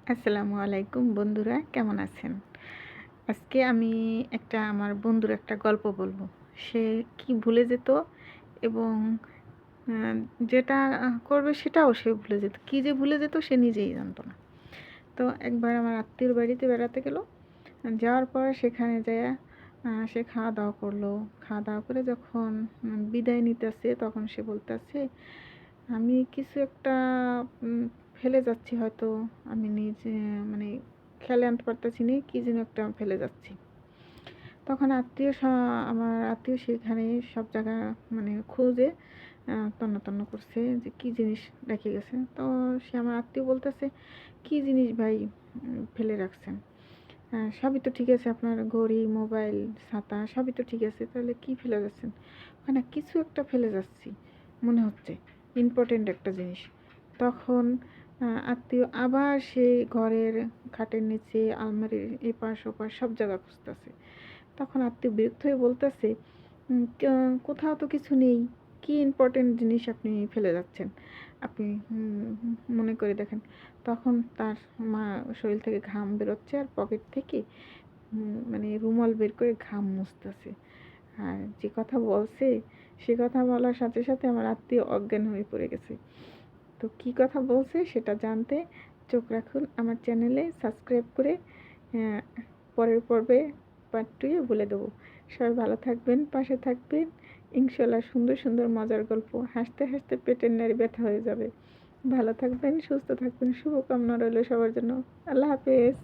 আসসালামু আলাইকুম বন্ধুরা, কেমন আছেন? আজকে আমি আমার বন্ধুর একটা গল্প বলবো। সে কি ভুলে যেত এবং আ যেটা করবে সেটাও সে ভুলে যেত। কি যে ভুলে যেত সে নিজেই জানত না। তো একবার আমার আত্মীয়র বাড়িতে বেড়াতে গেল। যাওয়ার পর সেখানে যেয়ে সে খাওয়া-দাওয়া করলো। খাওয়া-দাওয়া করে যখন বিদায় নিতেছে তখন সে বলতেছে, "আমি কিছু একটা উম ফেলে যাচ্ছি হয়তো। আমি নিজে মানে খেয়ালে আনতে পারতেছি না, কি যেন একটা ফেলে যাচ্ছি।" তখন আমার আত্মীয় সেখানে সব জায়গা খুঁজে তন্ন তন্ন করছে যে কি জিনিস রেখে গেছে। তো সে আমার আত্মীয় বলতেছে, "কি জিনিস ভাই ফেলে রাখছেন? সবই তো ঠিক আছে, আপনার ঘড়ি, মোবাইল, ছাতা সবই তো ঠিক আছে। তাহলে কি ফেলে যাচ্ছেন?" কয় না, "কিছু একটা ফেলে যাচ্ছি মনে হচ্ছে, ইম্পোর্টেন্ট একটা জিনিস।" তখন আত্মীয় আবার সেই ঘরের খাটের নিচে, আলমারির এপাশ ওপাশ সব জায়গা খুঁজতেছে। তখন আত্মীয় বিরক্ত হয়ে বলতেছে, উম ক "কোথাও তো কিছু নেই। কি ইম্পোর্টেন্ট জিনিস আপনি ফেলে যাচ্ছেন? আপনি মনে করে দেখেন।" তখন তার মা শরীর থেকে ঘাম বেরোচ্ছে আর পকেট থেকে রুমাল বের করে ঘাম মুছতেছে। আর যে কথা বলছে, সে কথা বলার সাথে সাথে আমার আত্মীয় অজ্ঞান হয়ে পড়ে গেছে। তো কি কথা বলছে সেটা জানতে চোখ রাখুন আমার চ্যানেলে, সাবস্ক্রাইব করে অ্যা পরের পর্বে পার্ট 2 এ বলে দেবো। সবাই ভালো থাকবেন, পাশে থাকবেন। ইনশাআল্লাহ সুন্দর, সুন্দর মজার গল্প হাসতে, হাসতে পেটের নাড়ি ব্যথা হয়ে যাবে। ভালো থাকবেন, সুস্থ থাকবেন। শুভকামনা রইল সবার জন্য। আল্লাহ হাফেজ।